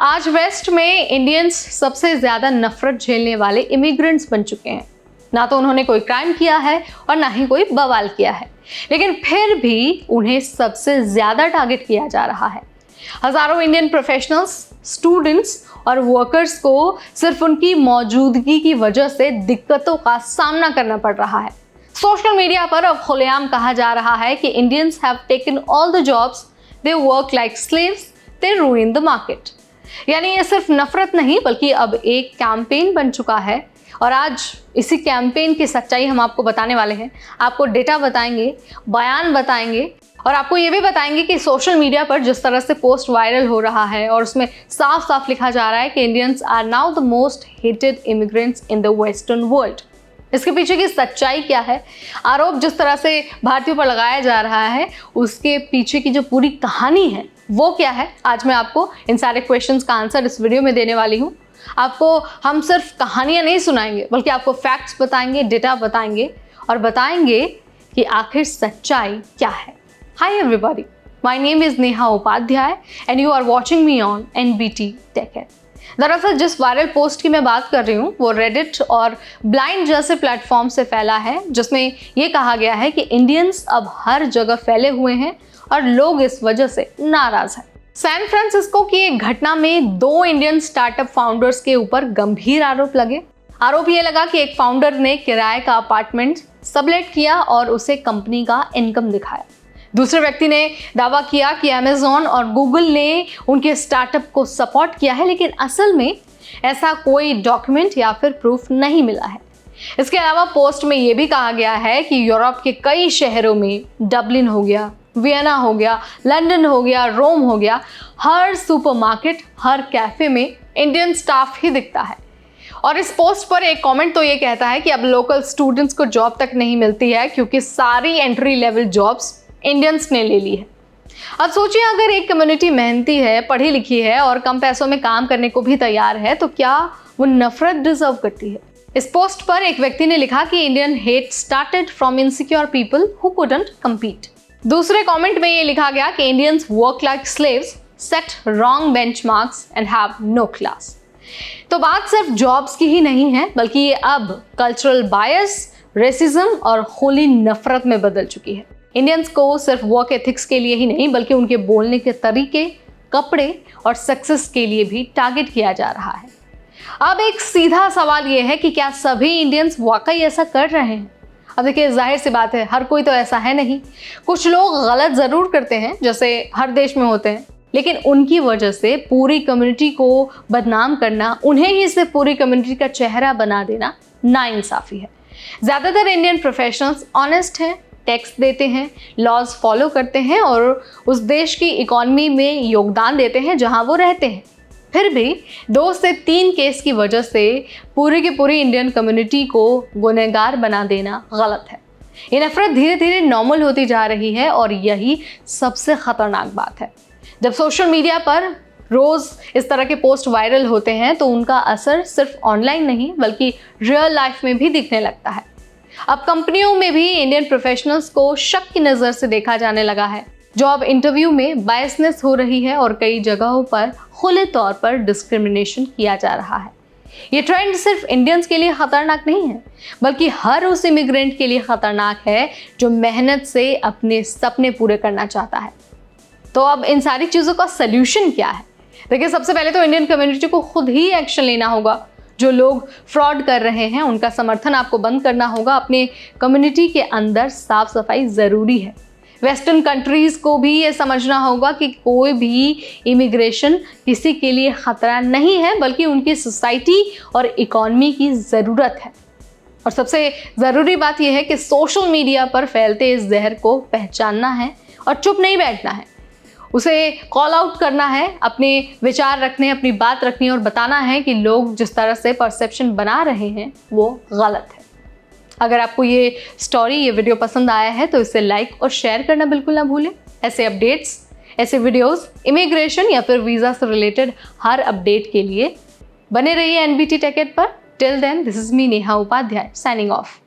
आज वेस्ट में इंडियंस सबसे ज्यादा नफरत झेलने वाले इमिग्रेंट्स बन चुके हैं। ना तो उन्होंने कोई क्राइम किया है और ना ही कोई बवाल किया है, लेकिन फिर भी उन्हें सबसे ज्यादा टारगेट किया जा रहा है। हजारों इंडियन प्रोफेशनल्स, स्टूडेंट्स और वर्कर्स को सिर्फ उनकी मौजूदगी की वजह से दिक्कतों का सामना करना पड़ रहा है। सोशल मीडिया पर अब खुलेआम कहा जा रहा है कि Indians have taken all the jobs, they work like slaves, they रूइन the market. यानी ये सिर्फ नफरत नहीं बल्कि अब एक कैंपेन बन चुका है। और आज इसी कैंपेन की सच्चाई हम आपको बताने वाले हैं। आपको डेटा बताएंगे, बयान बताएंगे और आपको ये भी बताएंगे कि सोशल मीडिया पर जिस तरह से पोस्ट वायरल हो रहा है और उसमें साफ साफ लिखा जा रहा है कि Indians are now the most hated immigrants in the western world, इसके पीछे की सच्चाई क्या है, आरोप जिस तरह से भारतीयों पर लगाया जा रहा है उसके पीछे की जो पूरी कहानी है वो क्या है, आज मैं आपको इन सारे क्वेश्चंस का आंसर इस वीडियो में देने वाली हूँ। आपको हम सिर्फ कहानियाँ नहीं सुनाएंगे बल्कि आपको फैक्ट्स बताएंगे, डेटा बताएंगे और बताएंगे कि आखिर सच्चाई क्या है। Hi everybody, my name is Neha Upadhyay and you are watching me on NBT Tech। दरअसल जिस वायरल पोस्ट की मैं बात कर रही हूँ वो रेडिट और ब्लाइंड जैसे प्लेटफॉर्म से फैला है, जिसमें ये कहा गया है कि इंडियंस अब हर जगह फैले हुए हैं और लोग इस वजह से नाराज हैं। सैन फ्रांसिस्को की एक घटना में 2 इंडियन स्टार्टअप फाउंडर्स के ऊपर गंभीर आरोप लगे। आरोप ये लगा कि एक फाउंडर ने किराए का अपार्टमेंट सबलेट किया और उसे कंपनी का इनकम दिखाया। दूसरे व्यक्ति ने दावा किया कि अमेज़न और गूगल ने उनके स्टार्टअप को सपोर्ट किया है, लेकिन असल में ऐसा कोई डॉक्यूमेंट या फिर प्रूफ नहीं मिला है। इसके अलावा पोस्ट में ये भी कहा गया है कि यूरोप के कई शहरों में, डबलिन हो गया, वियना हो गया, लंदन हो गया, रोम हो गया, हर सुपरमार्केट, हर कैफे में इंडियन स्टाफ ही दिखता है। और इस पोस्ट पर एक कमेंट तो ये कहता है कि अब लोकल स्टूडेंट्स को जॉब तक नहीं मिलती है क्योंकि सारी एंट्री लेवल जॉब्स इंडियंस ने ले ली है। अब सोचिए, अगर एक कम्युनिटी मेहनती है, पढ़ी लिखी है और कम पैसों में काम करने को भी तैयार है तो क्या वो नफरत डिजर्व करती है? इस पोस्ट पर एक व्यक्ति ने लिखा कि Indian hate started from insecure people who couldn't compete. दूसरे कमेंट में ये लिखा गया कि Indians work like slaves, set wrong benchmarks and have no class. तो बात सिर्फ जॉब्स की ही नहीं है बल्कि ये अब कल्चरल बायस, रेसिज्म और होली नफरत में बदल चुकी है। इंडियंस को सिर्फ वर्क एथिक्स के लिए ही नहीं बल्कि उनके बोलने के तरीके, कपड़े और सक्सेस के लिए भी टारगेट किया जा रहा है। अब एक सीधा सवाल ये है कि क्या सभी इंडियंस वाकई ऐसा कर रहे हैं? अब देखिए, जाहिर सी बात है, हर कोई तो ऐसा है नहीं। कुछ लोग गलत ज़रूर करते हैं, जैसे हर देश में होते हैं, लेकिन उनकी वजह से पूरी कम्युनिटी को बदनाम करना, उन्हें ही से पूरी कम्युनिटी का चेहरा बना देना नाइंसाफ़ी है। ज़्यादातर इंडियन प्रोफेशनल्स ऑनेस्ट हैं, टैक्स देते हैं, लॉज फॉलो करते हैं और उस देश की इकॉनमी में योगदान देते हैं जहां वो रहते हैं। फिर भी 2 से 3 केस की वजह से पूरी की पूरी इंडियन कम्युनिटी को गुनहगार बना देना गलत है। ये नफरत धीरे धीरे नॉर्मल होती जा रही है और यही सबसे खतरनाक बात है। जब सोशल मीडिया पर रोज़ इस तरह के पोस्ट वायरल होते हैं तो उनका असर सिर्फ ऑनलाइन नहीं बल्कि रियल लाइफ में भी दिखने लगता है। अब कंपनियों में भी इंडियन प्रोफेशनल्स को शक की नज़र से देखा जाने लगा है। जॉब इंटरव्यू में बायसनेस हो रही है और कई जगहों पर खुले तौर पर डिस्क्रिमिनेशन किया जा रहा है। ये ट्रेंड सिर्फ इंडियंस के लिए खतरनाक नहीं है बल्कि हर उस इमिग्रेंट के लिए खतरनाक है जो मेहनत से अपने सपने पूरे करना चाहता है। तो अब इन सारी चीज़ों का सल्यूशन क्या है? देखिए, सबसे पहले तो इंडियन कम्युनिटी को खुद ही एक्शन लेना होगा। जो लोग फ्रॉड कर रहे हैं उनका समर्थन आपको बंद करना होगा। अपने कम्युनिटी के अंदर साफ सफाई ज़रूरी है। वेस्टर्न कंट्रीज़ को भी ये समझना होगा कि कोई भी इमिग्रेशन किसी के लिए ख़तरा नहीं है बल्कि उनकी सोसाइटी और इकॉनमी की ज़रूरत है। और सबसे ज़रूरी बात यह है कि सोशल मीडिया पर फैलते इस जहर को पहचानना है और चुप नहीं बैठना है, उसे कॉल आउट करना है, अपने विचार रखने, अपनी बात रखनी और बताना है कि लोग जिस तरह से परसेप्शन बना रहे हैं वो गलत है। अगर आपको ये स्टोरी, ये वीडियो पसंद आया है तो इसे लाइक और शेयर करना बिल्कुल ना भूलें। ऐसे अपडेट्स, ऐसे वीडियोस, इमिग्रेशन या फिर वीज़ा से रिलेटेड हर अपडेट के लिए बने रहिए NBT Tech पर। Till then, this is me Neha Upadhyay, signing of.